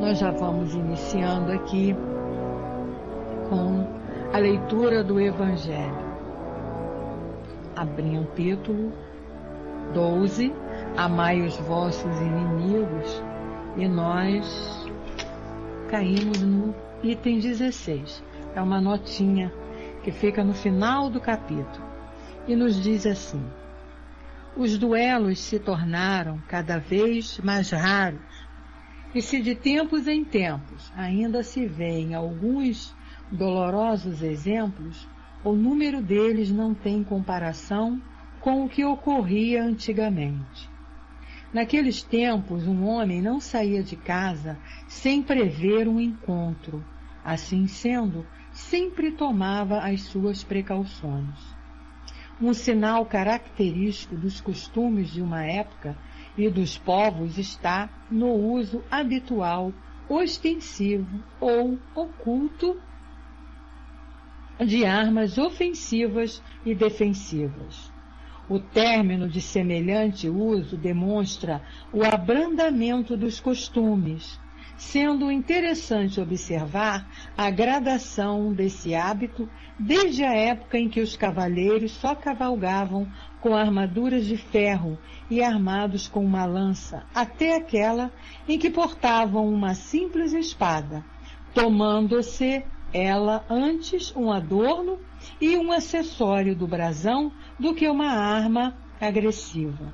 nós já vamos iniciando aqui com a leitura do Evangelho. Abrindo o título 12, Amai os vossos inimigos, e nós caímos no item 16. É uma notinha que fica no final do capítulo e nos diz assim: os duelos se tornaram cada vez mais raros, e se de tempos em tempos ainda se vêem alguns dolorosos exemplos, o número deles não tem comparação com o que ocorria antigamente. Naqueles tempos, um homem não saía de casa sem prever um encontro. Assim sendo, sempre tomava as suas precauções. Um sinal característico dos costumes de uma época e dos povos está no uso habitual, ostensivo ou oculto de armas ofensivas e defensivas. O término de semelhante uso demonstra o abrandamento dos costumes, sendo interessante observar a gradação desse hábito desde a época em que os cavaleiros só cavalgavam com armaduras de ferro e armados com uma lança, até aquela em que portavam uma simples espada, tomando-se ela antes um adorno e um acessório do brasão do que uma arma agressiva.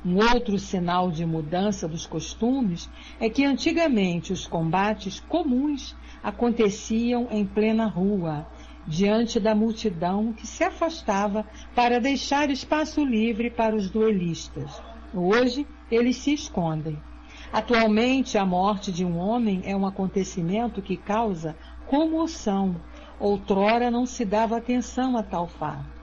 Um outro sinal de mudança dos costumes é que antigamente os combates comuns aconteciam em plena rua, diante da multidão que se afastava para deixar espaço livre para os duelistas. Hoje, eles se escondem. Atualmente, a morte de um homem é um acontecimento que causa comoção. Outrora não se dava atenção a tal fato.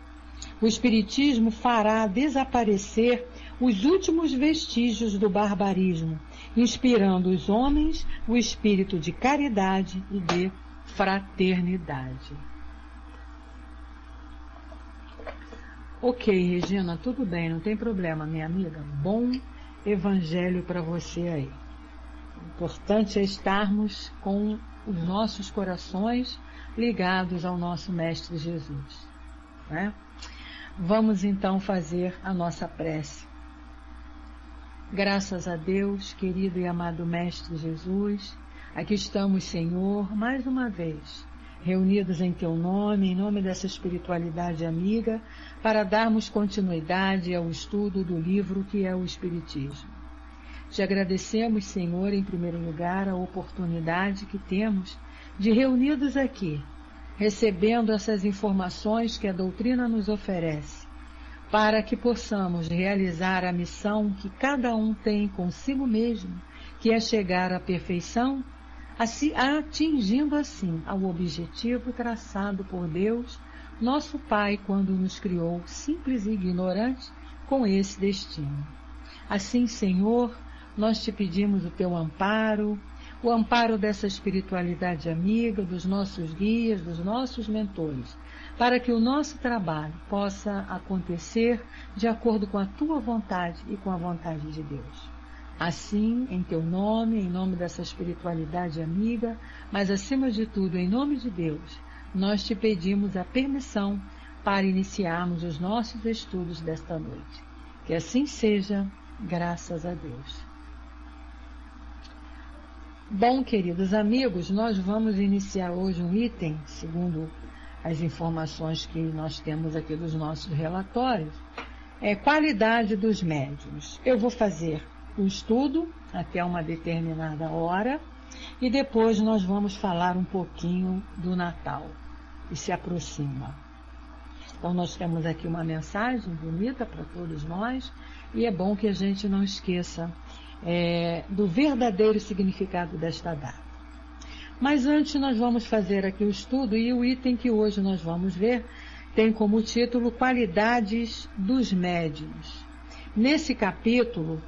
O Espiritismo fará desaparecer os últimos vestígios do barbarismo, inspirando os homens o espírito de caridade e de fraternidade. Ok, Regina, tudo bem, não tem problema, minha amiga. Bom evangelho para você aí. O importante é estarmos com os nossos corações ligados ao nosso Mestre Jesus, né? Vamos então fazer a nossa prece. Graças a Deus, querido e amado Mestre Jesus, aqui estamos, Senhor, mais uma vez, reunidos em Teu nome, em nome dessa espiritualidade amiga, para darmos continuidade ao estudo do livro que é o Espiritismo. Te agradecemos, Senhor, em primeiro lugar, a oportunidade que temos de reunidos aqui, recebendo essas informações que a doutrina nos oferece, para que possamos realizar a missão que cada um tem consigo mesmo, que é chegar à perfeição, atingindo assim ao objetivo traçado por Deus, nosso Pai, quando nos criou simples e ignorantes com esse destino. Assim, Senhor, nós te pedimos o teu amparo, o amparo dessa espiritualidade amiga, dos nossos guias, dos nossos mentores, para que o nosso trabalho possa acontecer de acordo com a tua vontade e com a vontade de Deus. Assim, em teu nome, em nome dessa espiritualidade amiga, mas acima de tudo, em nome de Deus, nós te pedimos a permissão para iniciarmos os nossos estudos desta noite. Que assim seja, graças a Deus. Bom, queridos amigos, nós vamos iniciar hoje um item, segundo as informações que nós temos aqui dos nossos relatórios, é qualidade dos médiuns. Eu vou fazer o estudo até uma determinada hora e depois nós vamos falar um pouquinho do Natal, que se aproxima. Então nós temos aqui uma mensagem bonita para todos nós e é bom que a gente não esqueça do verdadeiro significado desta data. Mas antes nós vamos fazer aqui o estudo e o item que hoje nós vamos ver tem como título Qualidades dos Médiuns. Nesse capítulo,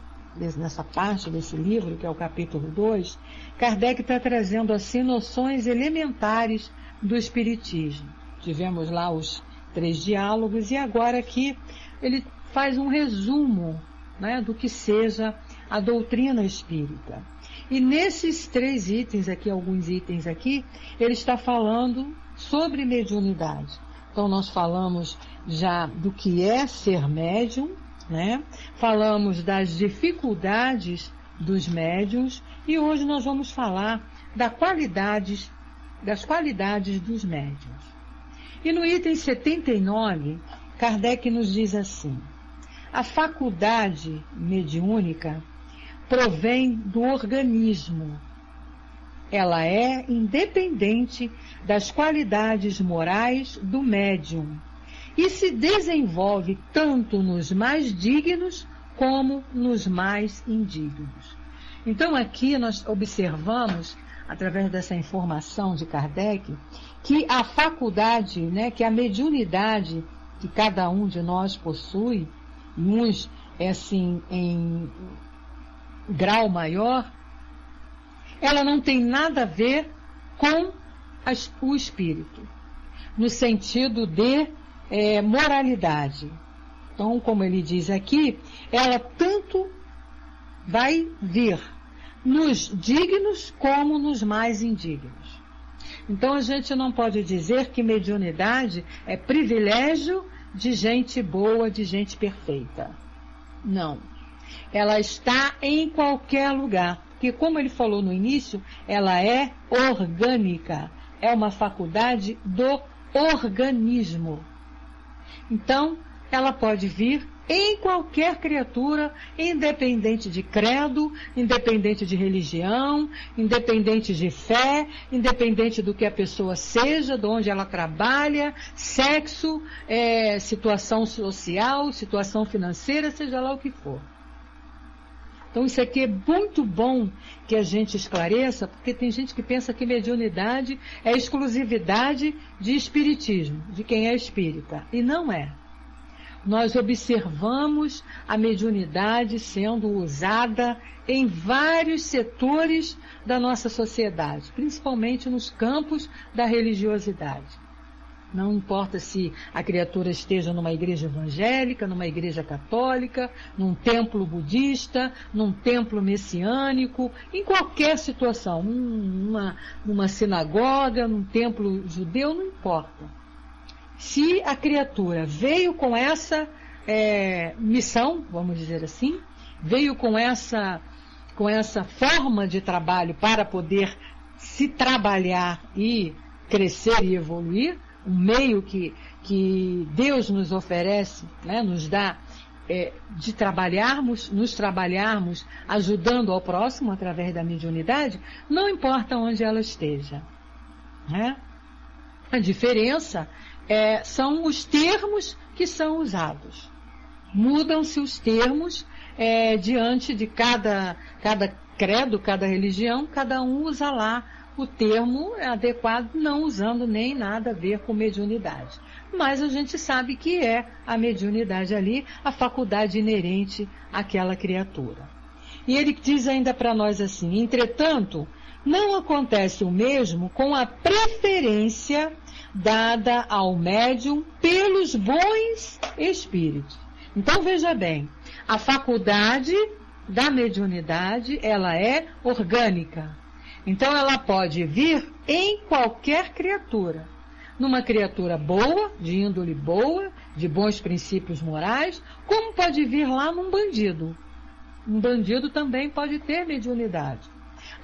nessa parte desse livro, que é o capítulo 2, Kardec está trazendo assim noções elementares do Espiritismo. Tivemos lá os 3 diálogos e agora aqui ele faz um resumo, né, do que seja a doutrina espírita. E nesses 3 itens aqui, alguns itens aqui, ele está falando sobre mediunidade. Então nós falamos já do que é ser médium, né? Falamos das dificuldades dos médiuns e hoje nós vamos falar das qualidades dos médiuns. E no item 79, Kardec nos diz assim: a faculdade mediúnica provém do organismo. Ela é independente das qualidades morais do médium e se desenvolve tanto nos mais dignos como nos mais indignos. Então aqui nós observamos, através dessa informação de Kardec, que a faculdade, né, que a mediunidade que cada um de nós possui, uns assim em grau maior, ela não tem nada a ver com o espírito, no sentido de moralidade. Então, como ele diz aqui, ela tanto vai vir nos dignos como nos mais indignos. Então, a gente não pode dizer que mediunidade é privilégio de gente boa, de gente perfeita. Não. Ela está em qualquer lugar. Porque, como ele falou no início, ela é orgânica. É uma faculdade do organismo. Então, ela pode vir em qualquer criatura, independente de credo, independente de religião, independente de fé, independente do que a pessoa seja, de onde ela trabalha, sexo, situação social, situação financeira, seja lá o que for. Então isso aqui é muito bom que a gente esclareça, porque tem gente que pensa que mediunidade é exclusividade de espiritismo, de quem é espírita, e não é. Nós observamos a mediunidade sendo usada em vários setores da nossa sociedade, principalmente nos campos da religiosidade. Não importa se a criatura esteja numa igreja evangélica, numa igreja católica, num templo budista, num templo messiânico, em qualquer situação, numa sinagoga, num templo judeu, não importa. Se a criatura veio com essa missão, vamos dizer assim, veio com essa forma de trabalho para poder se trabalhar e crescer e evoluir, um meio que Deus nos oferece, né, nos dá de nos trabalharmos ajudando ao próximo através da mediunidade, não importa onde ela esteja. Né? A diferença são os termos que são usados. Mudam-se os termos diante de cada credo, cada religião, cada um usa lá o termo adequado, não usando nem nada a ver com mediunidade. Mas a gente sabe que é a mediunidade ali, a faculdade inerente àquela criatura. E ele diz ainda para nós assim: entretanto, não acontece o mesmo com a preferência dada ao médium pelos bons espíritos. Então veja bem, a faculdade da mediunidade, ela é orgânica. Então ela pode vir em qualquer criatura. Numa criatura boa, de índole boa, de bons princípios morais, como pode vir lá num bandido. Um bandido também pode ter mediunidade.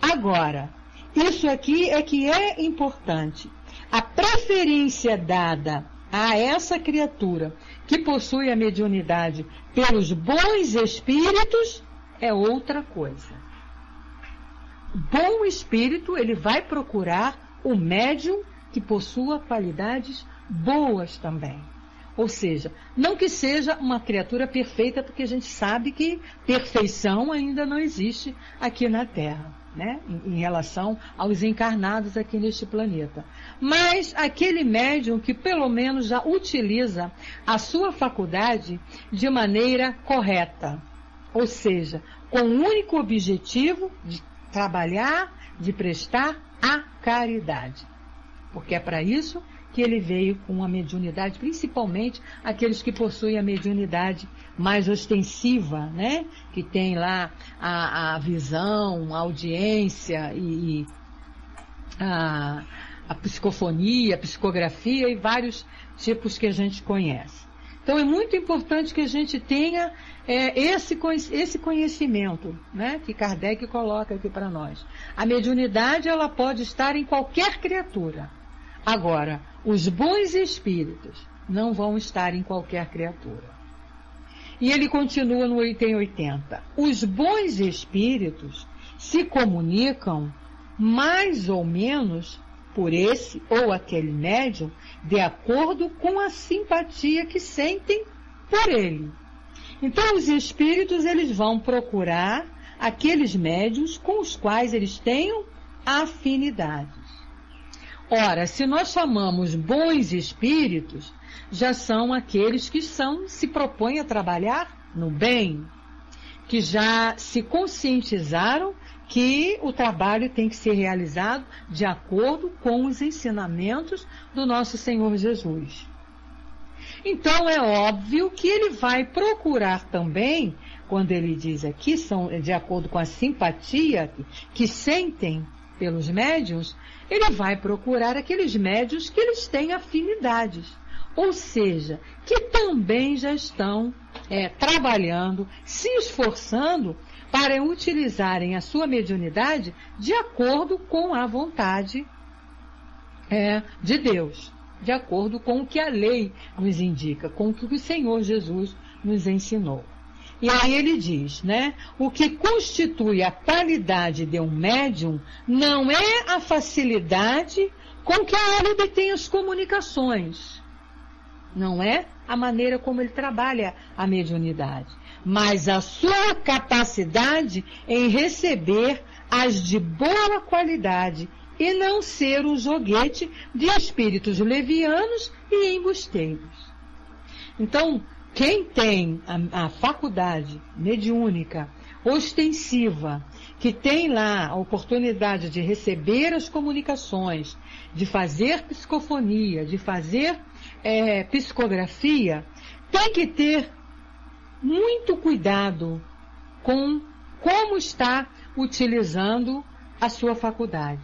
Agora, isso aqui é que é importante. A preferência dada a essa criatura que possui a mediunidade pelos bons espíritos é outra coisa. O bom espírito, ele vai procurar o médium que possua qualidades boas também. Ou seja, não que seja uma criatura perfeita, porque a gente sabe que perfeição ainda não existe aqui na Terra, né? Em relação aos encarnados aqui neste planeta. Mas aquele médium que pelo menos já utiliza a sua faculdade de maneira correta. Ou seja, com o único objetivo de trabalhar, de prestar a caridade. Porque é para isso que ele veio com a mediunidade, principalmente aqueles que possuem a mediunidade mais ostensiva, né? Que tem lá a visão, a audiência e a psicofonia, a psicografia e vários tipos que a gente conhece. Então é muito importante que a gente tenha esse conhecimento, né, que Kardec coloca aqui para nós. A mediunidade, ela pode estar em qualquer criatura. Agora, os bons espíritos não vão estar em qualquer criatura. E ele continua no item 80. Os bons espíritos se comunicam mais ou menos por esse ou aquele médium, de acordo com a simpatia que sentem por ele. Então, os espíritos, eles vão procurar aqueles médiuns com os quais eles tenham afinidades. Ora, se nós chamamos bons espíritos, já são aqueles que se propõem a trabalhar no bem, que já se conscientizaram que o trabalho tem que ser realizado de acordo com os ensinamentos do nosso Senhor Jesus. Então é óbvio que ele vai procurar também, quando ele diz aqui, são de acordo com a simpatia que sentem pelos médiuns, ele vai procurar aqueles médiuns que eles têm afinidades, ou seja, que também já estão trabalhando, se esforçando para utilizarem a sua mediunidade de acordo com a vontade de Deus, de acordo com o que a lei nos indica, com o que o Senhor Jesus nos ensinou. E aí ele diz, né, o que constitui a qualidade de um médium não é a facilidade com que ele obtém as comunicações, não é a maneira como ele trabalha a mediunidade, mas a sua capacidade em receber as de boa qualidade e não ser um joguete de espíritos levianos e embusteiros. Então, quem tem a faculdade mediúnica, ostensiva, que tem lá a oportunidade de receber as comunicações, de fazer psicofonia, de fazer psicografia, tem que ter muito cuidado com como está utilizando a sua faculdade,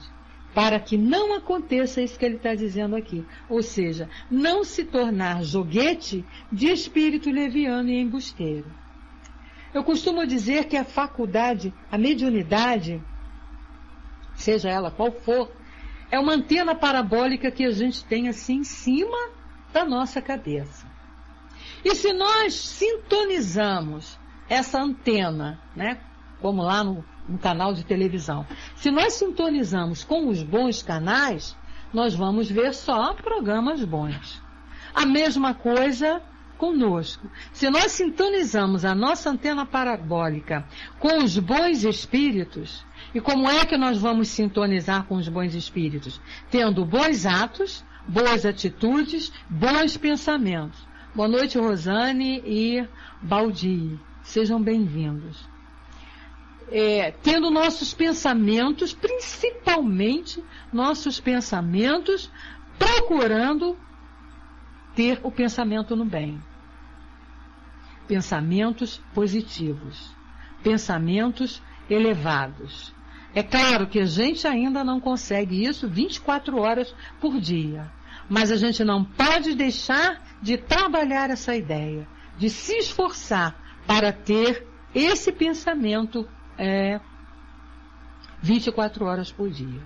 para que não aconteça isso que ele está dizendo aqui, ou seja, não se tornar joguete de espírito leviano e embusteiro. Eu costumo dizer que a faculdade, a mediunidade, seja ela qual for, é uma antena parabólica que a gente tem assim em cima da nossa cabeça. E se nós sintonizamos essa antena, né, como lá no canal de televisão, se nós sintonizamos com os bons canais, nós vamos ver só programas bons. A mesma coisa conosco. Se nós sintonizamos a nossa antena parabólica com os bons espíritos, e como é que nós vamos sintonizar com os bons espíritos? Tendo bons atos, boas atitudes, bons pensamentos. Boa noite, Rosane e Baldi. Sejam bem-vindos. Tendo nossos pensamentos, principalmente nossos pensamentos, procurando ter o pensamento no bem. Pensamentos positivos, pensamentos elevados. É claro que a gente ainda não consegue isso 24 horas por dia, mas a gente não pode deixar de trabalhar essa ideia, de se esforçar para ter esse pensamento 24 horas por dia.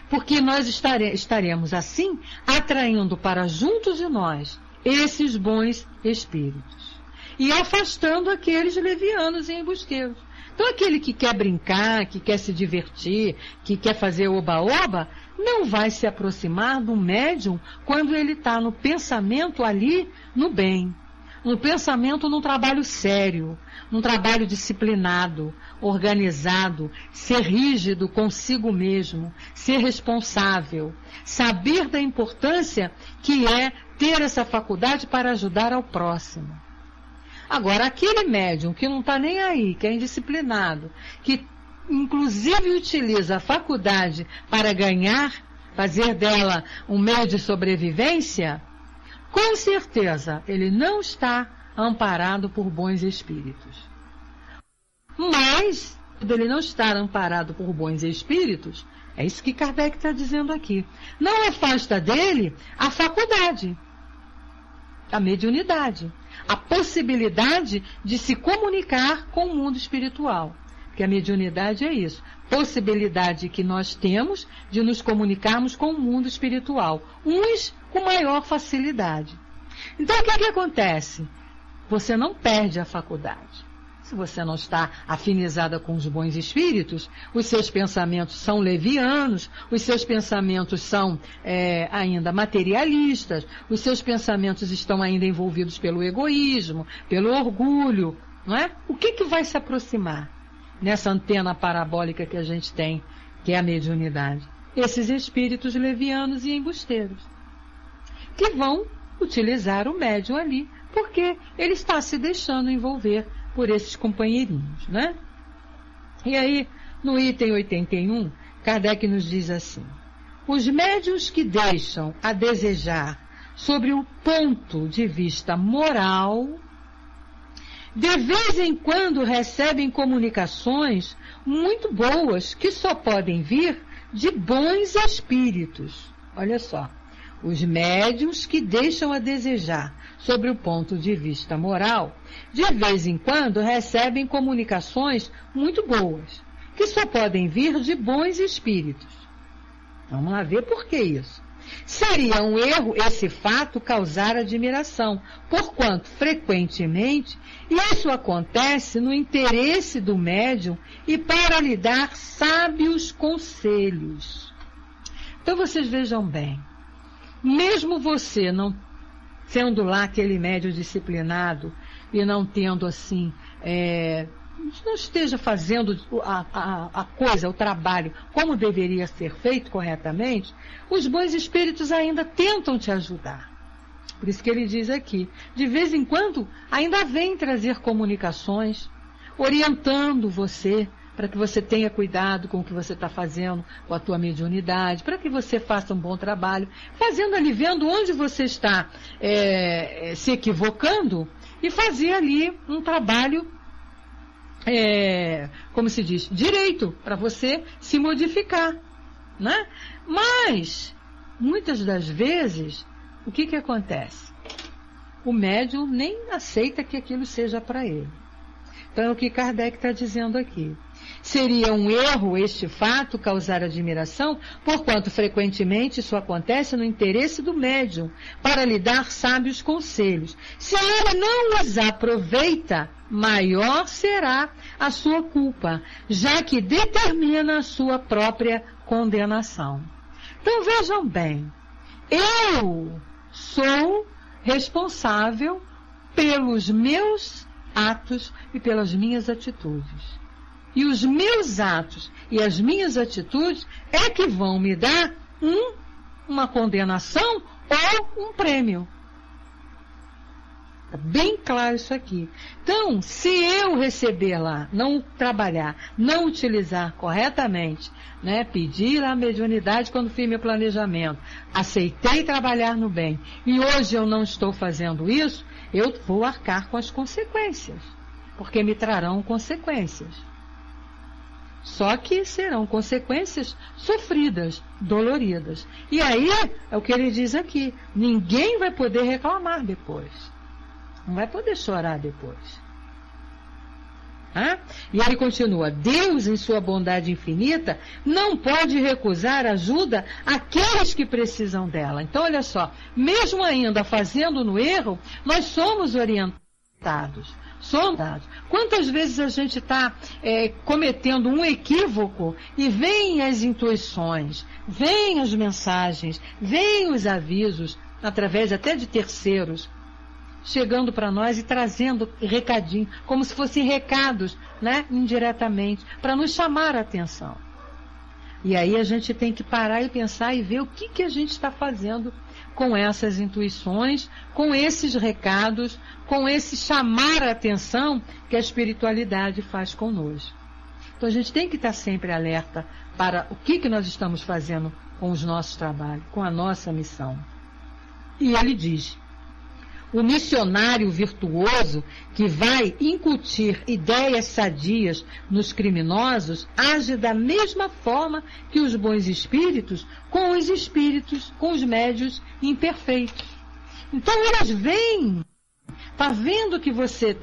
Porque nós estaremos assim atraindo para junto de nós esses bons espíritos e afastando aqueles levianos e embusteiros. Então aquele que quer brincar, que quer se divertir, que quer fazer oba-oba, não vai se aproximar do médium quando ele está no pensamento ali no bem, no pensamento num trabalho sério, num trabalho disciplinado, organizado, ser rígido consigo mesmo, ser responsável, saber da importância que é ter essa faculdade para ajudar ao próximo. Agora, aquele médium que não está nem aí, que é indisciplinado, que inclusive utiliza a faculdade para ganhar fazer dela um meio de sobrevivência, com certeza ele não está amparado por bons espíritos. Mas, por ele não estar amparado por bons espíritos, é isso que Kardec está dizendo aqui, não afasta dele a faculdade, a mediunidade, a possibilidade de se comunicar com o mundo espiritual. Porque a mediunidade é isso, possibilidade que nós temos de nos comunicarmos com o mundo espiritual, uns com maior facilidade. Então o que acontece? Você não perde a faculdade. Se você não está afinizada com os bons espíritos, os seus pensamentos são levianos, os seus pensamentos são ainda materialistas, os seus pensamentos estão ainda envolvidos pelo egoísmo, pelo orgulho, não é? O que vai se aproximar nessa antena parabólica que a gente tem, que é a mediunidade? Esses espíritos levianos e embusteiros, que vão utilizar o médium ali, porque ele está se deixando envolver por esses companheirinhos, né? E aí, no item 81, Kardec nos diz assim: os médiuns que deixam a desejar sobre o ponto de vista moral, de vez em quando recebem comunicações muito boas que só podem vir de bons espíritos. Olha só, os médiuns que deixam a desejar sobre o ponto de vista moral, de vez em quando recebem comunicações muito boas, que só podem vir de bons espíritos. Vamos lá ver por que isso. Seria um erro esse fato causar admiração, porquanto, frequentemente, isso acontece no interesse do médium e para lhe dar sábios conselhos. Então vocês vejam bem, mesmo você não sendo lá aquele médium disciplinado e não tendo assim, não esteja fazendo a coisa, o trabalho, como deveria ser feito corretamente, os bons espíritos ainda tentam te ajudar. Por isso que ele diz aqui, de vez em quando ainda vem trazer comunicações, orientando você, para que você tenha cuidado com o que você está fazendo, com a tua mediunidade, para que você faça um bom trabalho, fazendo ali, vendo onde você está se equivocando e fazer ali um trabalho, como se diz, direito, para você se modificar, né? Mas, muitas das vezes, o que acontece? O médium nem aceita que aquilo seja para ele. Então é o que Kardec está dizendo aqui. Seria um erro este fato causar admiração, porquanto frequentemente isso acontece no interesse do médium, para lhe dar sábios conselhos. Se ele não os aproveita, maior será a sua culpa, já que determina a sua própria condenação. Então vejam bem, eu sou responsável pelos meus atos e pelas minhas atitudes. E os meus atos e as minhas atitudes é que vão me dar uma condenação ou um prêmio. Está bem claro isso aqui. Então, se eu receber lá, não trabalhar, não utilizar corretamente, né, pedir a mediunidade quando fiz meu planejamento, aceitei trabalhar no bem, e hoje eu não estou fazendo isso, eu vou arcar com as consequências, porque me trarão consequências. Só que serão consequências sofridas, doloridas. E aí, é o que ele diz aqui, ninguém vai poder reclamar depois. Não vai poder chorar depois. E ele continua, Deus, em sua bondade infinita, não pode recusar ajuda àqueles que precisam dela. Então, olha só, mesmo ainda fazendo no erro, nós somos orientados. Quantas vezes a gente está cometendo um equívoco e vêm as intuições, vêm as mensagens, vêm os avisos, através até de terceiros, chegando para nós e trazendo recadinho, como se fossem recados, né, indiretamente, para nos chamar a atenção. E aí a gente tem que parar e pensar e ver o que a gente está fazendo com essas intuições, com esses recados, com esse chamar a atenção que a espiritualidade faz conosco. Então a gente tem que estar sempre alerta para o que nós estamos fazendo com os nossos trabalhos, com a nossa missão. E ele diz: o missionário virtuoso que vai incutir ideias sadias nos criminosos age da mesma forma que os bons espíritos com os médios imperfeitos. Então eles vêm, tá vendo que você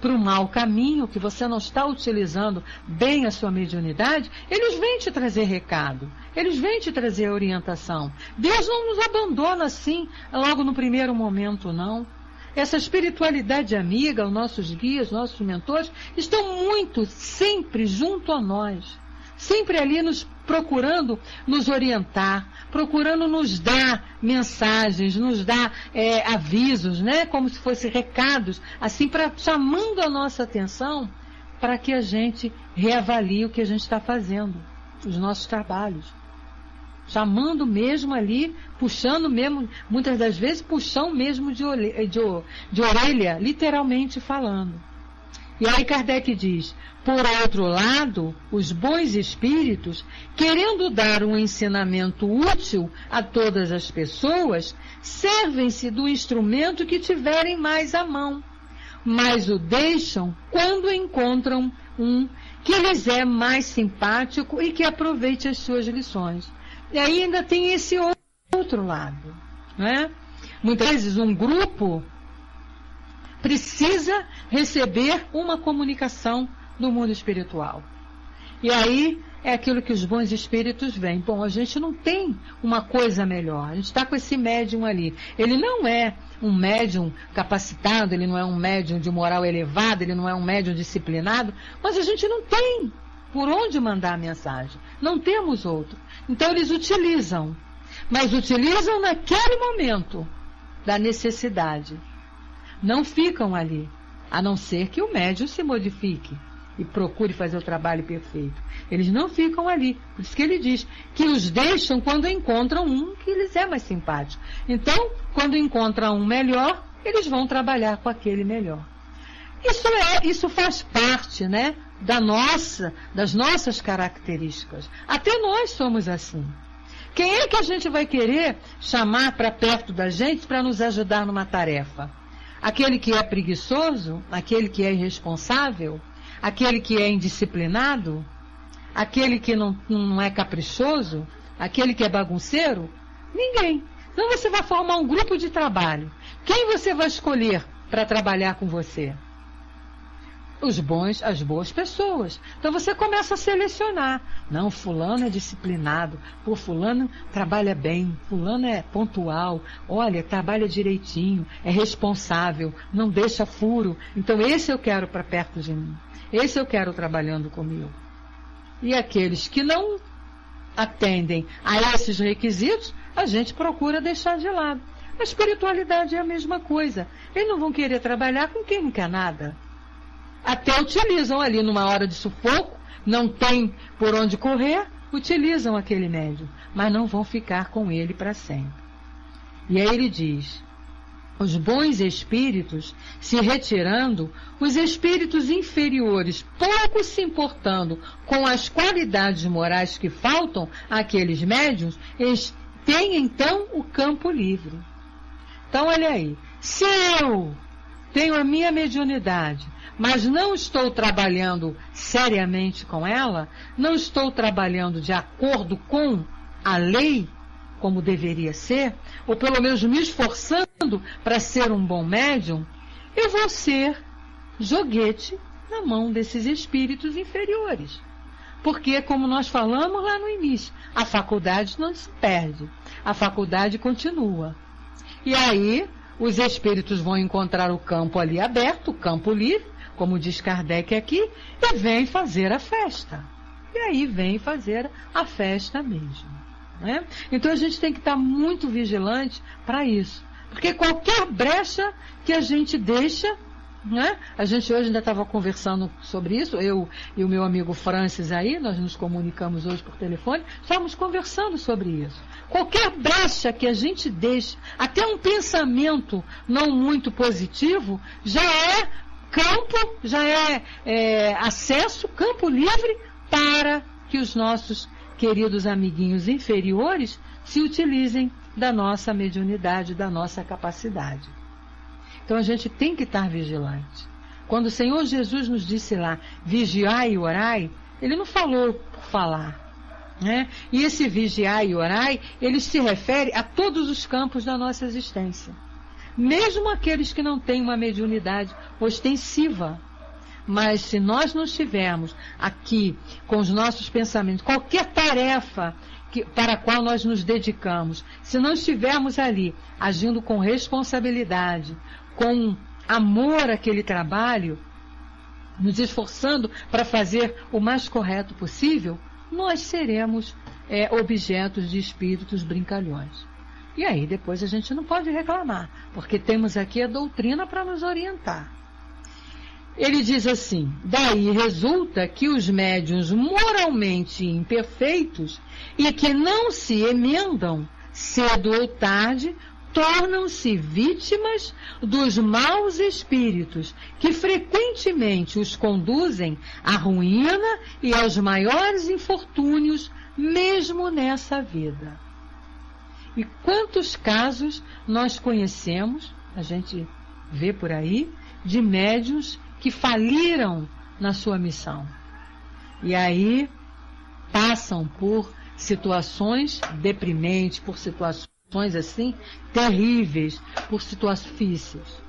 para o mau caminho, que você não está utilizando bem a sua mediunidade, eles vêm te trazer recado, eles vêm te trazer orientação. Deus não nos abandona assim, logo no primeiro momento, não. Essa espiritualidade amiga, os nossos guias, nossos mentores, estão muito, sempre junto a nós. Sempre ali procurando nos orientar, procurando nos dar mensagens, nos dar avisos, né? Como se fossem recados, assim, chamando a nossa atenção para que a gente reavalie o que a gente está fazendo, os nossos trabalhos. Chamando mesmo ali, puxando mesmo, muitas das vezes puxão mesmo de orelha, literalmente falando. E aí Kardec diz: por outro lado, os bons espíritos, querendo dar um ensinamento útil a todas as pessoas, servem-se do instrumento que tiverem mais à mão, mas o deixam quando encontram um que lhes é mais simpático e que aproveite as suas lições. E aí ainda tem esse outro lado, né? Muitas vezes um grupo precisa receber uma comunicação do mundo espiritual. E aí é aquilo que os bons espíritos veem. Bom, a gente não tem uma coisa melhor. A gente está com esse médium ali. Ele não é um médium capacitado, ele não é um médium de moral elevada, ele não é um médium disciplinado, mas a gente não tem por onde mandar a mensagem. Não temos outro. Então eles utilizam, mas utilizam naquele momento da necessidade. Não ficam ali, a não ser que o médium se modifique e procure fazer o trabalho perfeito. Eles não ficam ali. Por isso que ele diz que os deixam quando encontram um que lhes é mais simpático. Então, quando encontram um melhor, eles vão trabalhar com aquele melhor. Isso faz parte, né, das nossas características. Até nós somos assim. Quem é que a gente vai querer chamar para perto da gente para nos ajudar numa tarefa? Aquele que é preguiçoso? Aquele que é irresponsável? Aquele que é indisciplinado? Aquele que não é caprichoso? Aquele que é bagunceiro? Ninguém. Então você vai formar um grupo de trabalho. Quem você vai escolher para trabalhar com você? As boas pessoas. Então você começa a selecionar. Não, fulano é disciplinado. Pô, fulano trabalha bem. Fulano é pontual. Olha, trabalha direitinho. É responsável. Não deixa furo. Então esse eu quero para perto de mim. Esse eu quero trabalhando comigo. E aqueles que não atendem a esses requisitos, a gente procura deixar de lado. A espiritualidade é a mesma coisa. Eles não vão querer trabalhar com quem não quer nada. Até utilizam ali numa hora de sufoco, não tem por onde correr, utilizam aquele médium, mas não vão ficar com ele para sempre. E aí ele diz: os bons espíritos se retirando, os espíritos inferiores, pouco se importando com as qualidades morais que faltam àqueles médiuns, eles têm então o campo livre. Então olha aí, se eu tenho a minha mediunidade, mas não estou trabalhando seriamente com ela, não estou trabalhando de acordo com a lei, como deveria ser, ou pelo menos me esforçando para ser um bom médium, eu vou ser joguete na mão desses espíritos inferiores. Porque, como nós falamos lá no início, a faculdade não se perde, a faculdade continua. E aí, os espíritos vão encontrar o campo ali aberto, o campo livre, como diz Kardec aqui, e vem fazer a festa. E aí vem fazer a festa mesmo. Né? Então a gente tem que estar muito vigilante para isso. Porque qualquer brecha que a gente deixa, né? A gente hoje ainda estava conversando sobre isso, eu e o meu amigo Francis aí, nós nos comunicamos hoje por telefone, estávamos conversando sobre isso. Qualquer brecha que a gente deixa, até um pensamento não muito positivo, já é campo, já é acesso, campo livre para que os nossos queridos amiguinhos inferiores se utilizem da nossa mediunidade, da nossa capacidade. Então a gente tem que estar vigilante. Quando o Senhor Jesus nos disse lá, vigiai e orai, Ele não falou por falar, né? E esse vigiai e orai, ele se refere a todos os campos da nossa existência. Mesmo aqueles que não têm uma mediunidade ostensiva. Mas se nós não estivermos aqui com os nossos pensamentos, qualquer tarefa para a qual nós nos dedicamos, se não estivermos ali agindo com responsabilidade, com amor àquele trabalho, nos esforçando para fazer o mais correto possível, nós seremos objetos de espíritos brincalhões. E aí depois a gente não pode reclamar, porque temos aqui a doutrina para nos orientar. Ele diz assim, daí resulta que os médiuns moralmente imperfeitos e que não se emendam, cedo ou tarde, tornam-se vítimas dos maus espíritos, que frequentemente os conduzem à ruína e aos maiores infortúnios, mesmo nessa vida. E quantos casos nós conhecemos, a gente vê por aí, de médiuns que faliram na sua missão. E aí passam por situações deprimentes, por situações assim terríveis, por situações difíceis.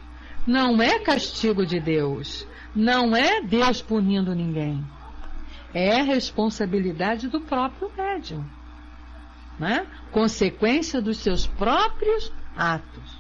Não é castigo de Deus, não é Deus punindo ninguém. É responsabilidade do próprio médium, né? Consequência dos seus próprios atos.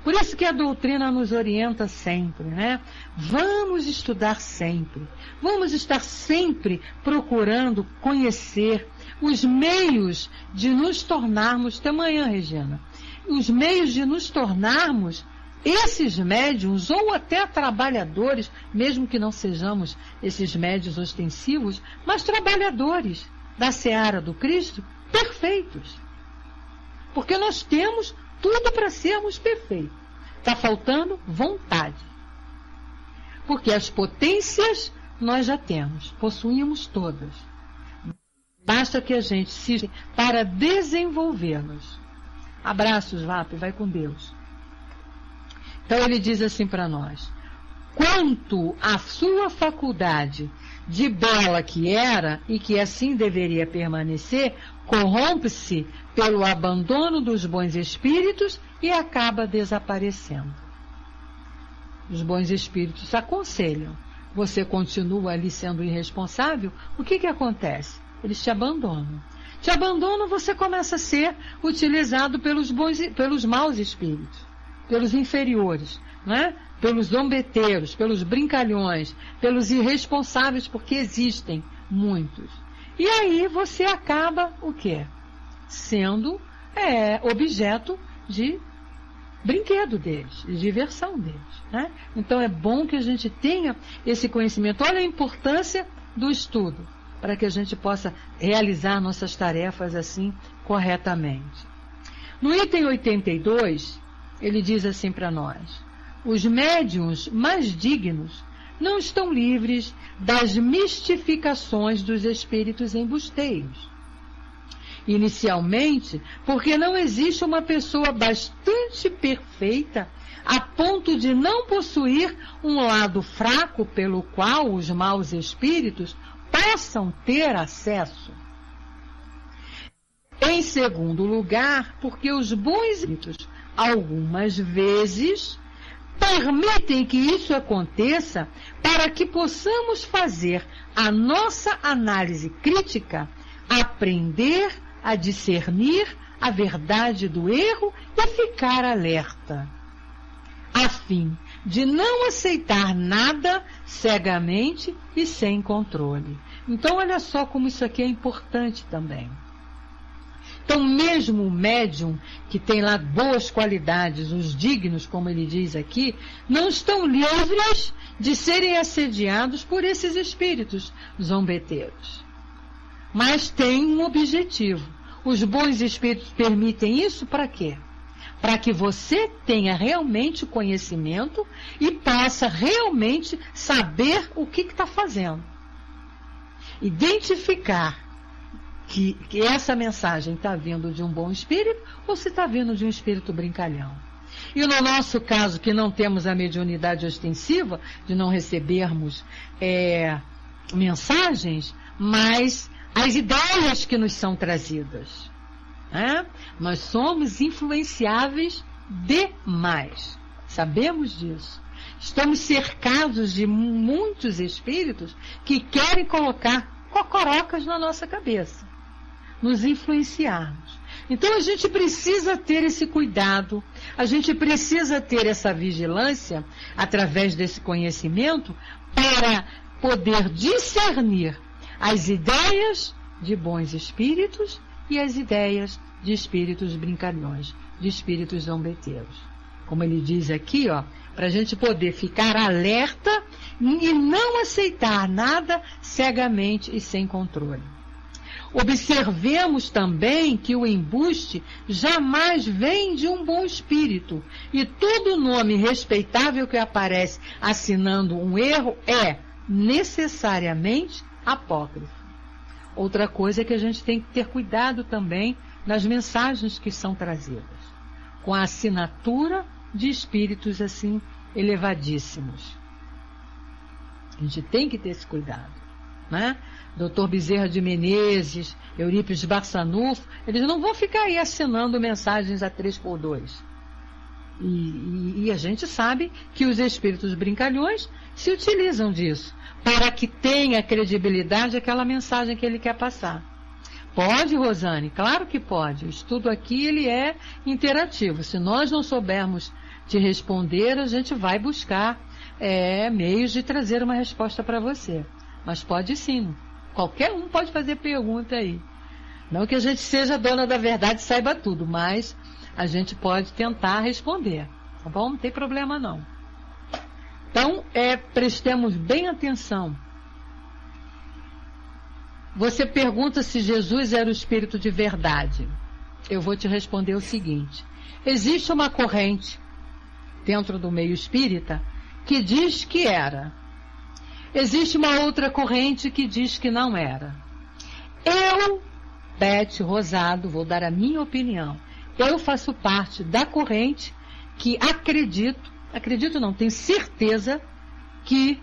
Por isso que a doutrina nos orienta sempre, né? Vamos estudar sempre. Vamos estar sempre procurando conhecer os meios de nos tornarmos, até amanhã, Regina, os meios de nos tornarmos esses médiuns ou até trabalhadores, mesmo que não sejamos esses médiuns ostensivos, mas trabalhadores da seara do Cristo, perfeitos. Porque nós temos tudo para sermos perfeitos. Está faltando vontade. Porque as potências nós já temos, possuímos todas. Basta que a gente se para desenvolver-nos. Abraços, VAP, vai com Deus. Então ele diz assim para nós: quanto à sua faculdade de bela que era e que assim deveria permanecer, corrompe-se pelo abandono dos bons espíritos e acaba desaparecendo. Os bons espíritos aconselham. Você continua ali sendo irresponsável, o que acontece? Eles te abandonam. Te abandonam, você começa a ser utilizado pelos maus espíritos, pelos inferiores, né? Pelos zombeteiros, pelos brincalhões, pelos irresponsáveis, porque existem muitos. E aí você acaba o quê? Sendo objeto de brinquedo deles, de diversão deles, né? Então é bom que a gente tenha esse conhecimento. Olha a importância do estudo, para que a gente possa realizar nossas tarefas assim corretamente. No item 82, ele diz assim para nós: os médiuns mais dignos não estão livres das mistificações dos espíritos embusteiros. Inicialmente, porque não existe uma pessoa bastante perfeita a ponto de não possuir um lado fraco pelo qual os maus espíritos possam ter acesso. Em segundo lugar, porque os bons espíritos, algumas vezes, permitem que isso aconteça para que possamos fazer a nossa análise crítica, aprender a discernir a verdade do erro e ficar alerta, a fim de não aceitar nada cegamente e sem controle. Então, olha só como isso aqui é importante também. Então, mesmo o médium que tem lá boas qualidades, os dignos, como ele diz aqui, não estão livres de serem assediados por esses espíritos zombeteiros. Mas tem um objetivo. Os bons espíritos permitem isso para quê? Para que você tenha realmente conhecimento e possa realmente saber o que está fazendo. Identificar que essa mensagem está vindo de um bom espírito ou se está vindo de um espírito brincalhão. E no nosso caso, que não temos a mediunidade ostensiva, de não recebermos mensagens, mas as ideias que nos são trazidas. Nós somos influenciáveis demais. Sabemos disso. Estamos cercados de muitos espíritos que querem colocar cocorocas na nossa cabeça, nos influenciarmos. Então a gente precisa ter esse cuidado, a gente precisa ter essa vigilância através desse conhecimento para poder discernir as ideias de bons espíritos e as ideias de espíritos brincalhões, de espíritos zombeteiros. Como ele diz aqui, para a gente poder ficar alerta e não aceitar nada cegamente e sem controle. Observemos também que o embuste jamais vem de um bom espírito e todo nome respeitável que aparece assinando um erro é necessariamente apócrifo. Outra coisa é que a gente tem que ter cuidado também nas mensagens que são trazidas, com a assinatura de espíritos assim elevadíssimos. A gente tem que ter esse cuidado, né? Dr. Bezerra de Menezes, Eurípides Barçanufo, eles não vão ficar aí assinando mensagens a 3x2. E a gente sabe que os espíritos brincalhões se utilizam disso, para que tenha credibilidade aquela mensagem que ele quer passar. Pode, Rosane? Claro que pode. O estudo aqui ele é interativo. Se nós não soubermos te responder, a gente vai buscar meios de trazer uma resposta para você. Mas pode sim. Qualquer um pode fazer pergunta aí. Não que a gente seja dona da verdade e saiba tudo, mas a gente pode tentar responder. Tá bom? Não tem problema não. Então, prestemos bem atenção. Você pergunta se Jesus era o Espírito de verdade. Eu vou te responder o seguinte. Existe uma corrente dentro do meio espírita que diz que era. Existe uma outra corrente que diz que não era. Eu, Beth Rosado, vou dar a minha opinião. Eu faço parte da corrente que acredito não, tenho certeza que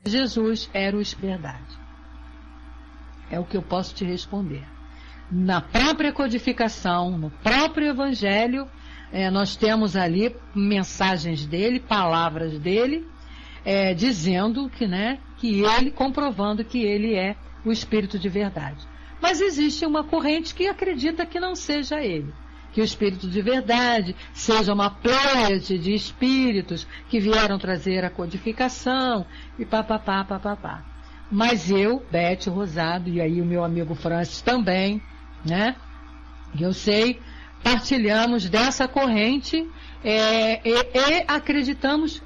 Jesus era o Espírito de verdade. É o que eu posso te responder. Na própria codificação, no próprio Evangelho, nós temos ali mensagens dele, palavras dele, dizendo que ele, comprovando que ele é o Espírito de verdade. Mas existe uma corrente que acredita que não seja ele. Que o Espírito de verdade seja uma pleiade de espíritos que vieram trazer a codificação e papapá. Mas eu, Beth Rosado, e aí o meu amigo Francis também, eu sei, partilhamos dessa corrente e acreditamos,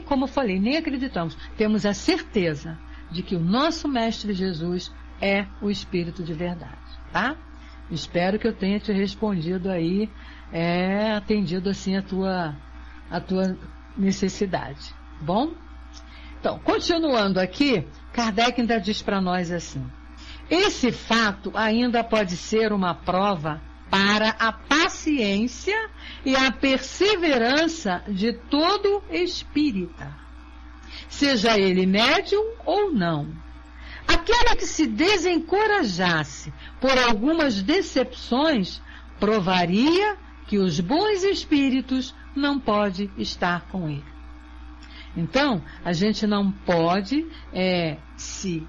como eu falei, nem acreditamos, temos a certeza de que o nosso Mestre Jesus é o Espírito de verdade, tá? Espero que eu tenha te respondido aí, atendido assim a tua necessidade, bom? Então, continuando aqui, Kardec ainda diz para nós assim: esse fato ainda pode ser uma prova para a paciência e a perseverança de todo espírita, seja ele médium ou não. Aquela que se desencorajasse por algumas decepções provaria que os bons espíritos não podem estar com ele. Então, a gente não pode se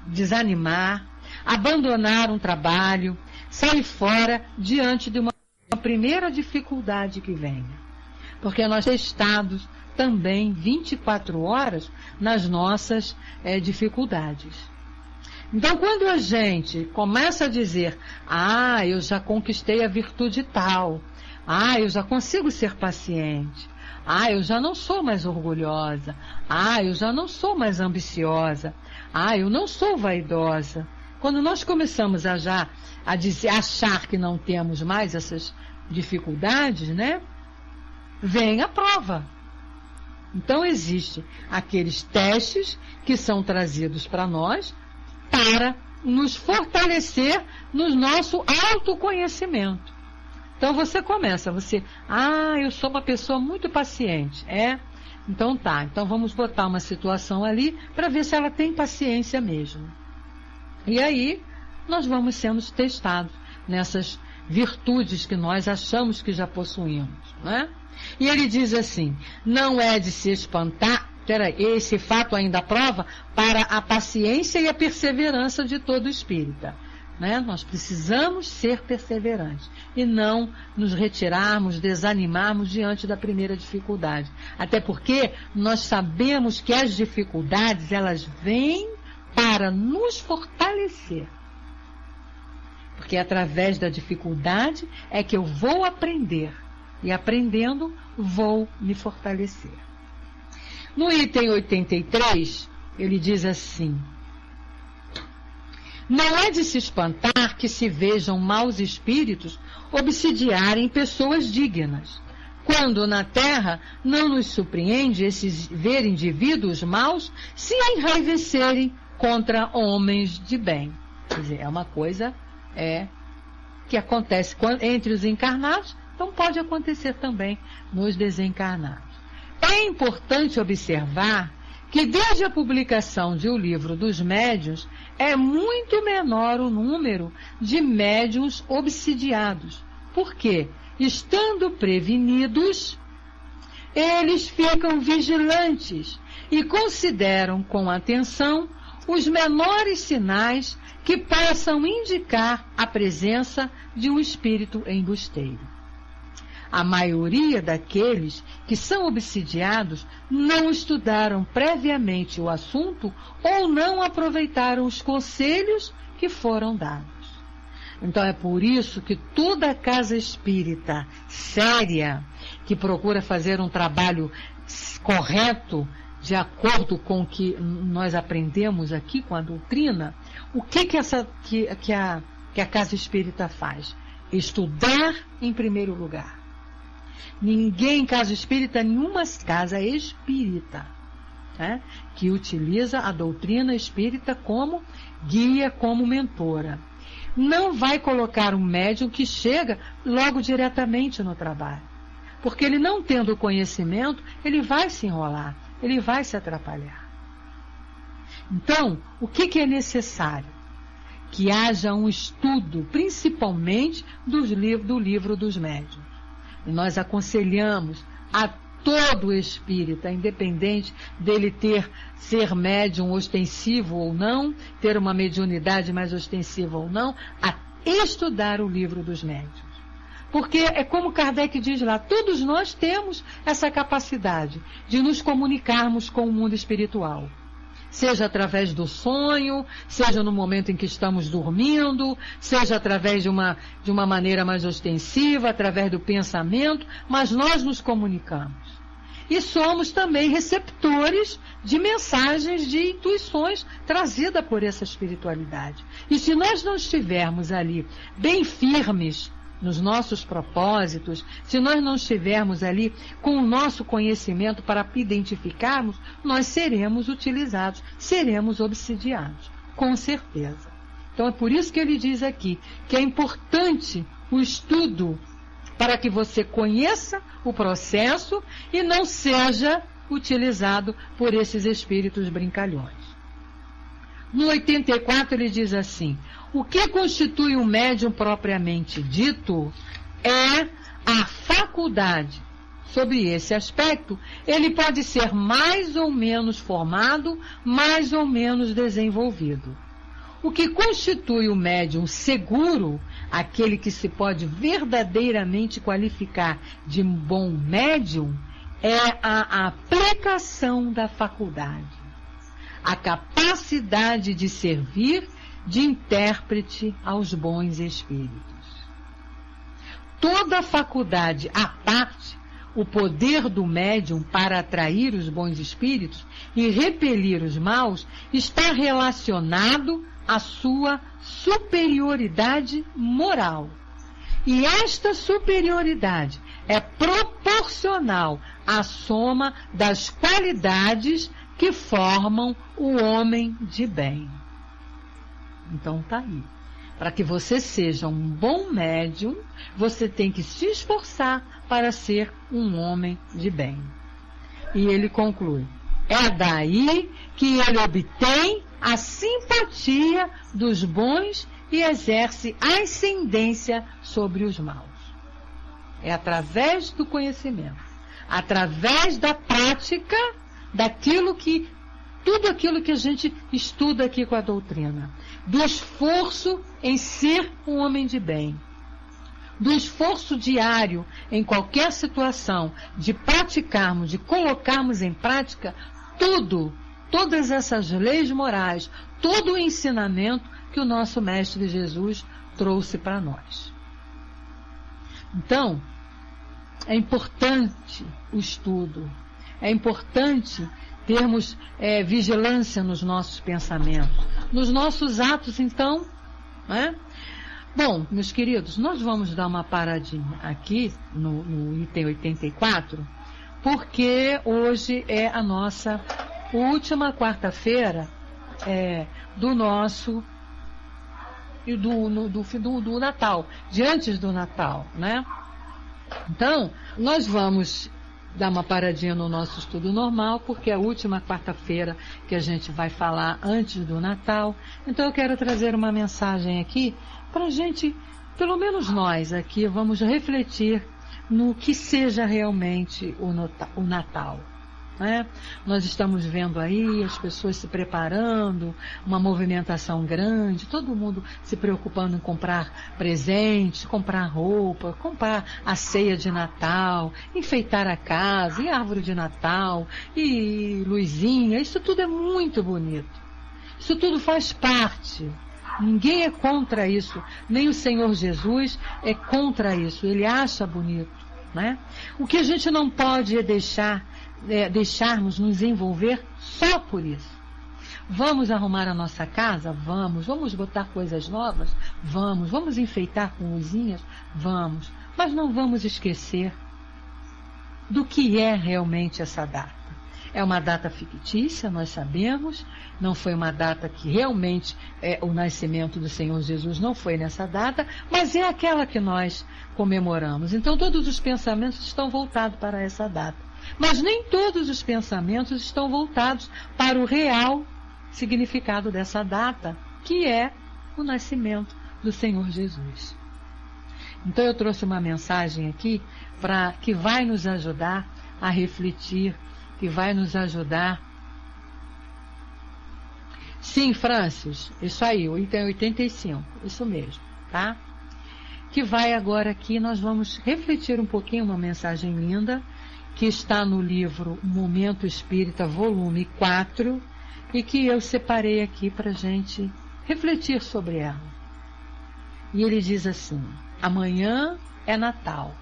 desanimar, abandonar um trabalho, sair fora diante de uma primeira dificuldade que venha. Porque nós testados também 24 horas nas nossas dificuldades. Então, quando a gente começa a dizer, eu já conquistei a virtude tal, eu já consigo ser paciente, eu já não sou mais orgulhosa, eu já não sou mais ambiciosa, eu não sou vaidosa. Quando nós começamos a achar que não temos mais essas dificuldades, vem a prova. Então, existem aqueles testes que são trazidos para nós para nos fortalecer no nosso autoconhecimento. Então você começa, eu sou uma pessoa muito paciente. Então tá, então vamos botar uma situação ali para ver se ela tem paciência mesmo. E aí nós vamos sendo testados nessas virtudes que nós achamos que já possuímos, né? E ele diz assim, não é de se espantar, esse fato ainda prova para a paciência e a perseverança de todo espírita, né? Nós precisamos ser perseverantes e não nos retirarmos, desanimarmos diante da primeira dificuldade. Até porque nós sabemos que as dificuldades, elas vêm para nos fortalecer. Porque através da dificuldade é que eu vou aprender. E aprendendo, vou me fortalecer. No item 83, ele diz assim, não é de se espantar que se vejam maus espíritos obsidiarem pessoas dignas, quando na Terra não nos surpreende ver indivíduos maus se enraivecerem contra homens de bem. Quer dizer, é uma coisa que acontece entre os encarnados, então pode acontecer também nos desencarnados. É importante observar que desde a publicação de O Livro dos Médiuns, é muito menor o número de médiuns obsidiados. Porque, estando prevenidos, eles ficam vigilantes e consideram com atenção os menores sinais que possam indicar a presença de um espírito embusteiro. A maioria daqueles que são obsidiados não estudaram previamente o assunto ou não aproveitaram os conselhos que foram dados. Então é por isso que toda casa espírita séria, que procura fazer um trabalho correto, de acordo com o que nós aprendemos aqui com a doutrina, o que a casa espírita faz? Estudar em primeiro lugar. Ninguém, casa espírita, nenhuma casa espírita, né, que utiliza a doutrina espírita como guia, como mentora, não vai colocar um médium que chega logo diretamente no trabalho. Porque ele não tendo conhecimento, ele vai se enrolar, ele vai se atrapalhar. Então, o que é necessário? Que haja um estudo, principalmente do Livro dos Médiuns. E nós aconselhamos a todo espírita, independente dele ser médium ostensivo ou não, ter uma mediunidade mais ostensiva ou não, a estudar o Livro dos Médiuns. Porque é como Kardec diz lá, todos nós temos essa capacidade de nos comunicarmos com o mundo espiritual. Seja através do sonho, seja no momento em que estamos dormindo, seja através de uma maneira mais ostensiva, através do pensamento, mas nós nos comunicamos. E somos também receptores de mensagens, de intuições trazidas por essa espiritualidade. E se nós não estivermos ali bem firmes nos nossos propósitos, se nós não estivermos ali com o nosso conhecimento para identificarmos, nós seremos utilizados, seremos obsidiados, com certeza. Então é por isso que ele diz aqui que é importante o estudo para que você conheça o processo e não seja utilizado por esses espíritos brincalhões. No 84 ele diz assim, o que constitui um médium propriamente dito é a faculdade. Sobre esse aspecto, ele pode ser mais ou menos formado, mais ou menos desenvolvido. O que constitui o médium seguro, aquele que se pode verdadeiramente qualificar de bom médium, é a aplicação da faculdade, a capacidade de servir de intérprete aos bons espíritos. Toda faculdade à parte, o poder do médium para atrair os bons espíritos e repelir os maus está relacionado à sua superioridade moral. E esta superioridade é proporcional à soma das qualidades que formam o homem de bem. Então tá aí. Para que você seja um bom médium, você tem que se esforçar para ser um homem de bem. E ele conclui: é daí que ele obtém a simpatia dos bons e exerce ascendência sobre os maus. É através do conhecimento, através da prática, tudo aquilo que a gente estuda aqui com a doutrina, do esforço em ser um homem de bem, do esforço diário em qualquer situação, de praticarmos, de colocarmos em prática todas essas leis morais, todo o ensinamento que o nosso Mestre Jesus trouxe para nós. Então, é importante o estudo, é importante termos vigilância nos nossos pensamentos, nos nossos atos, então, né? Bom, meus queridos, nós vamos dar uma paradinha aqui no item 84, porque hoje é a nossa última quarta-feira do nosso e do Natal, de antes do Natal, né? Então, nós vamos dar uma paradinha no nosso estudo normal, porque é a última quarta-feira que a gente vai falar antes do Natal. Então eu quero trazer uma mensagem aqui para a gente, pelo menos nós aqui, vamos refletir no que seja realmente o Natal. Né? Nós estamos vendo aí as pessoas se preparando, uma movimentação grande, todo mundo se preocupando em comprar presentes, comprar roupa, comprar a ceia de Natal, enfeitar a casa, e árvore de Natal, e luzinha. Isso tudo é muito bonito, isso tudo faz parte. Ninguém é contra isso, nem o Senhor Jesus é contra isso, ele acha bonito, né? O que a gente não pode é deixarmos nos envolver só por isso. Vamos arrumar a nossa casa? Vamos botar coisas novas? Vamos enfeitar com luzinhas? Vamos, mas não vamos esquecer do que é realmente essa data. É uma data fictícia, nós sabemos, não foi uma data que realmente o nascimento do Senhor Jesus não foi nessa data, mas é aquela que nós comemoramos. Então todos os pensamentos estão voltados para essa data. Mas nem todos os pensamentos estão voltados para o real significado dessa data, que é o nascimento do Senhor Jesus. Então eu trouxe uma mensagem aqui que vai nos ajudar a refletir, que vai nos ajudar. Sim, Francis, isso aí, o item 85, isso mesmo, tá? Que vai agora aqui, nós vamos refletir um pouquinho, uma mensagem linda, que está no livro Momento Espírita, volume 4, e que eu separei aqui para a gente refletir sobre ela. E ele diz assim: amanhã é Natal.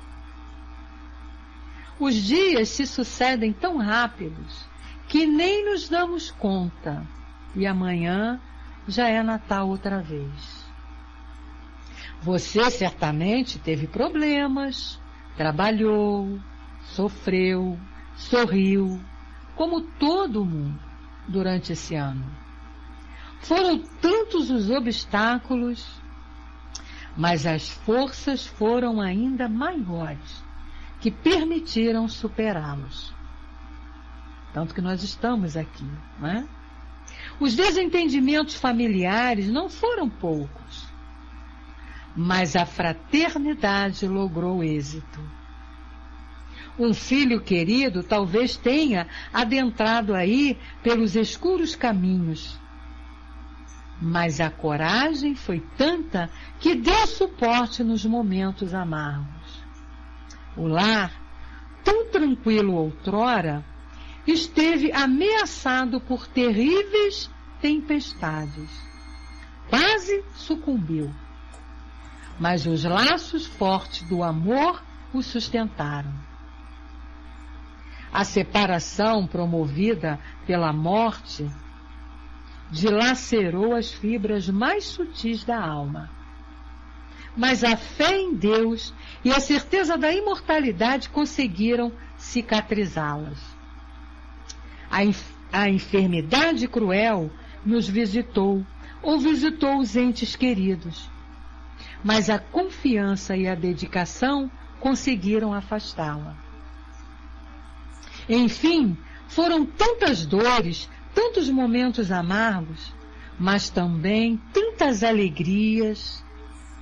Os dias se sucedem tão rápidos que nem nos damos conta, e amanhã já é Natal outra vez. Você certamente teve problemas, trabalhou, sofreu, sorriu, como todo mundo durante esse ano. Foram tantos os obstáculos, mas as forças foram ainda maiores que permitiram superá-los. Tanto que nós estamos aqui, não é? Os desentendimentos familiares não foram poucos, mas a fraternidade logrou êxito. Um filho querido talvez tenha adentrado aí pelos escuros caminhos, mas a coragem foi tanta que deu suporte nos momentos amargos. O lar, tão tranquilo outrora, esteve ameaçado por terríveis tempestades. Quase sucumbiu. Mas os laços fortes do amor o sustentaram. A separação promovida pela morte dilacerou as fibras mais sutis da alma. Mas a fé em Deus e a certeza da imortalidade conseguiram cicatrizá-las. A enfermidade cruel nos visitou, ou visitou os entes queridos, mas a confiança e a dedicação conseguiram afastá-la. Enfim, foram tantas dores, tantos momentos amargos, mas também tantas alegrias,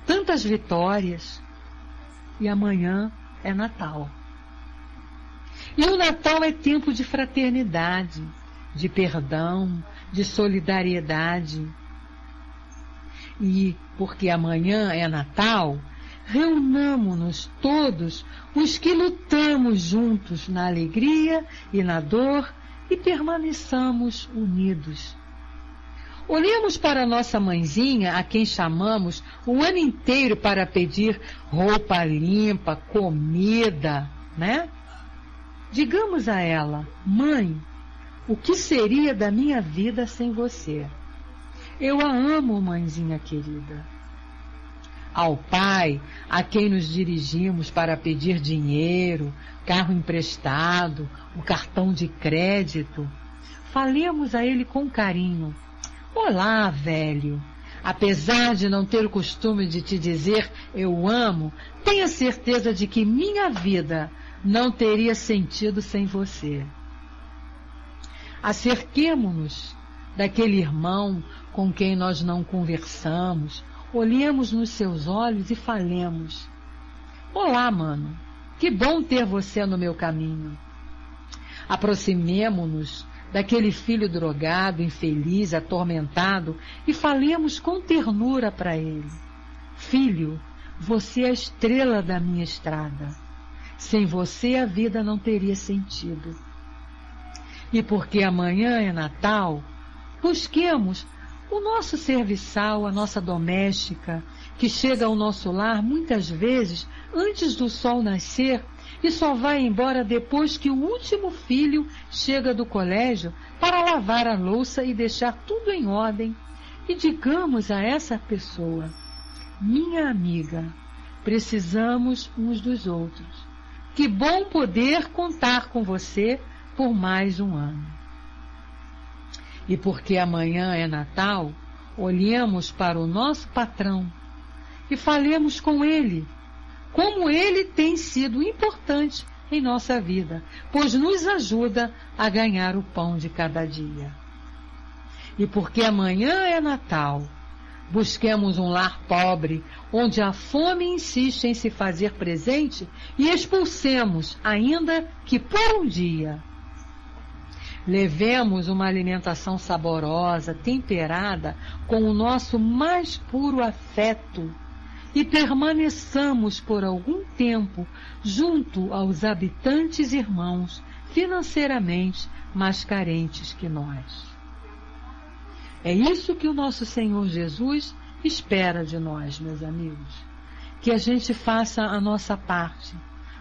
tantas vitórias. E amanhã é Natal. E o Natal é tempo de fraternidade, de perdão, de solidariedade. E porque amanhã é Natal, reunamo-nos todos os que lutamos juntos na alegria e na dor e permaneçamos unidos. Olhemos para nossa mãezinha, a quem chamamos o ano inteiro para pedir roupa limpa, comida, né? Digamos a ela: mãe, o que seria da minha vida sem você? Eu a amo, mãezinha querida. Ao pai, a quem nos dirigimos para pedir dinheiro, carro emprestado, o cartão de crédito, falemos a ele com carinho: olá, velho. Apesar de não ter o costume de te dizer eu amo, tenha certeza de que minha vida não teria sentido sem você. Acerquemo-nos daquele irmão com quem nós não conversamos, olhemos nos seus olhos e falemos: olá, mano, que bom ter você no meu caminho. Aproximemo-nos daquele filho drogado, infeliz, atormentado, e falemos com ternura para ele: filho, você é a estrela da minha estrada. Sem você a vida não teria sentido. E porque amanhã é Natal, busquemos o nosso serviçal, a nossa doméstica, que chega ao nosso lar muitas vezes antes do sol nascer e só vai embora depois que o último filho chega do colégio para lavar a louça e deixar tudo em ordem. E digamos a essa pessoa: minha amiga, precisamos uns dos outros. Que bom poder contar com você por mais um ano. E porque amanhã é Natal, olhemos para o nosso patrão e falemos com ele, como ele tem sido importante em nossa vida, pois nos ajuda a ganhar o pão de cada dia. E porque amanhã é Natal, busquemos um lar pobre, onde a fome insiste em se fazer presente, e expulsemos, ainda que por um dia. Levemos uma alimentação saborosa, temperada com o nosso mais puro afeto, e permaneçamos por algum tempo junto aos habitantes irmãos financeiramente mais carentes que nós. É isso que o nosso Senhor Jesus espera de nós, meus amigos. Que a gente faça a nossa parte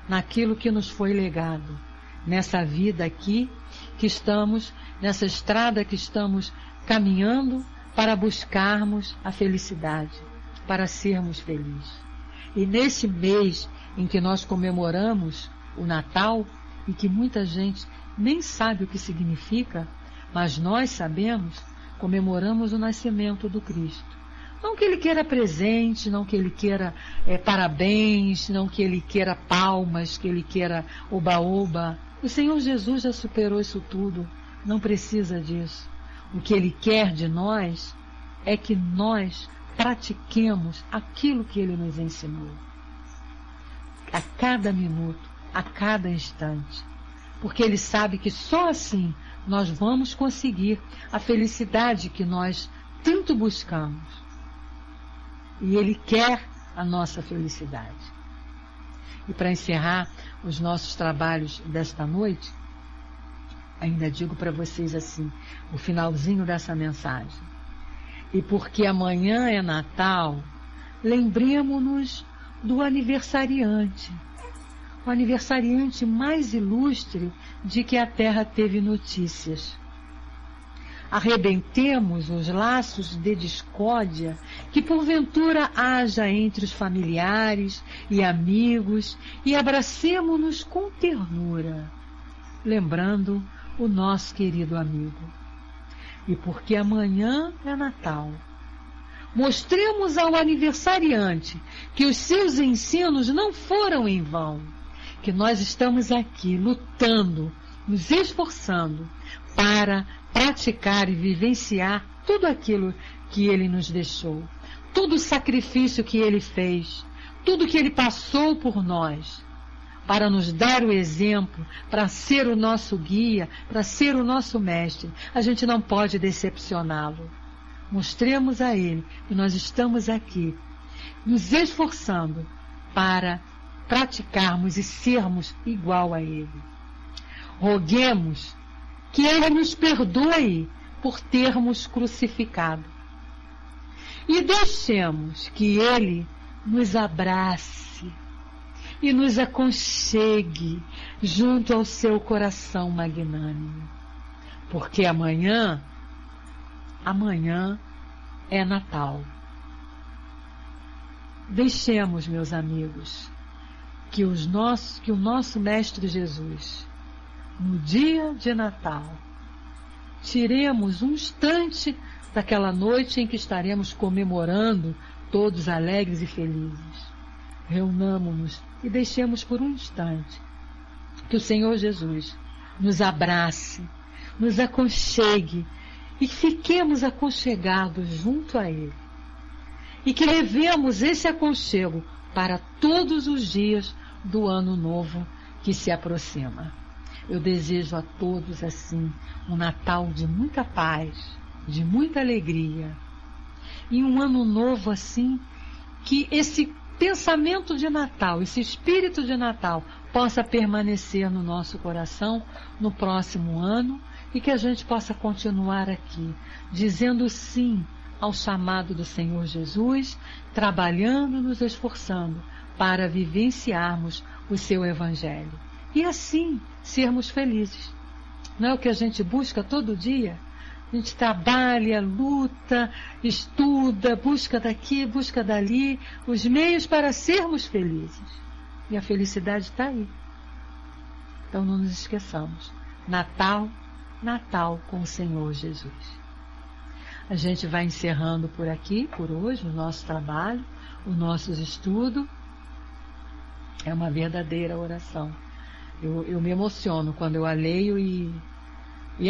naquilo que nos foi legado, nessa vida aqui que estamos, nessa estrada que estamos caminhando para buscarmos a felicidade, para sermos felizes. E nesse mês em que nós comemoramos o Natal, e que muita gente nem sabe o que significa, mas nós sabemos, comemoramos o nascimento do Cristo. Não que ele queira presente, não que ele queira parabéns, não que ele queira palmas, que ele queira oba-oba. O Senhor Jesus já superou isso tudo, não precisa disso. O que ele quer de nós é que nós pratiquemos aquilo que ele nos ensinou. A cada minuto, a cada instante. Porque ele sabe que só assim nós vamos conseguir a felicidade que nós tanto buscamos. E ele quer a nossa felicidade. E para encerrar os nossos trabalhos desta noite, ainda digo para vocês assim, o finalzinho dessa mensagem. E porque amanhã é Natal, lembremos-nos do aniversariante. O aniversariante mais ilustre de que a Terra teve notícias. Arrebentemos os laços de discórdia que porventura haja entre os familiares e amigos e abracemo-nos com ternura, lembrando o nosso querido amigo. E porque amanhã é Natal, mostremos ao aniversariante que os seus ensinos não foram em vão, que nós estamos aqui lutando, nos esforçando para praticar e vivenciar tudo aquilo que ele nos deixou, todo o sacrifício que ele fez, tudo que ele passou por nós, para nos dar o exemplo, para ser o nosso guia, para ser o nosso mestre. A gente não pode decepcioná-lo. Mostremos a ele que nós estamos aqui, nos esforçando para praticarmos e sermos igual a ele. Roguemos que ele nos perdoe por termos crucificado. E deixemos que ele nos abrace e nos aconchegue junto ao seu coração magnânimo. Porque amanhã é Natal. Deixemos, meus amigos, que o nosso Mestre Jesus, no dia de Natal, tiremos um instante daquela noite em que estaremos comemorando, todos alegres e felizes. Reunamos-nos e deixemos por um instante que o Senhor Jesus nos abrace, nos aconchegue e fiquemos aconchegados junto a Ele. E que levemos esse aconchego para todos os dias do ano novo que se aproxima. Eu desejo a todos, assim, um Natal de muita paz, de muita alegria. E um ano novo, assim, que esse pensamento de Natal, esse espírito de Natal possa permanecer no nosso coração no próximo ano e que a gente possa continuar aqui, dizendo sim ao chamado do Senhor Jesus, trabalhando, nos esforçando para vivenciarmos o seu Evangelho. E assim sermos felizes. Não é o que a gente busca todo dia? A gente trabalha, luta, estuda, busca daqui, busca dali, os meios para sermos felizes. E a felicidade está aí. Então não nos esqueçamos. Natal, Natal com o Senhor Jesus. A gente vai encerrando por aqui, por hoje, o nosso trabalho, o nosso estudo. É uma verdadeira oração. Eu me emociono quando eu a leio e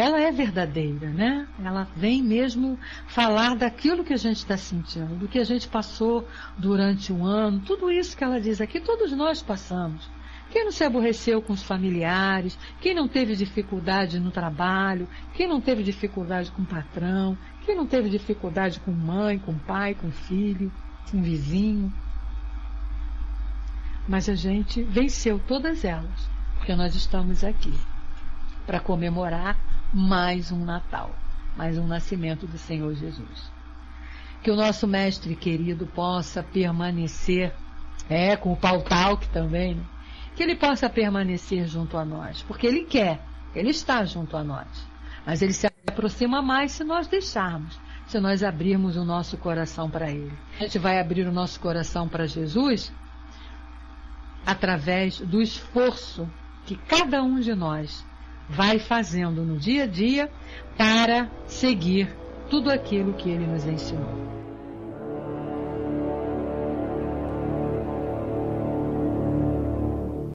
ela é verdadeira, né? Ela vem mesmo falar daquilo que a gente está sentindo, do que a gente passou durante um ano, tudo isso que ela diz aqui, todos nós passamos. Quem não se aborreceu com os familiares, quem não teve dificuldade no trabalho, quem não teve dificuldade com o patrão, quem não teve dificuldade com mãe, com pai, com filho, com vizinho. Mas a gente venceu todas elas, porque nós estamos aqui para comemorar mais um Natal, mais um nascimento do Senhor Jesus. Que o nosso mestre querido possa permanecer, com o Paul Talk também, né? Que ele possa permanecer junto a nós, porque ele quer, ele está junto a nós, mas ele se aproxima mais se nós deixarmos, se nós abrirmos o nosso coração para ele. A gente vai abrir o nosso coração para Jesus através do esforço que cada um de nós vai fazendo no dia a dia para seguir tudo aquilo que ele nos ensinou.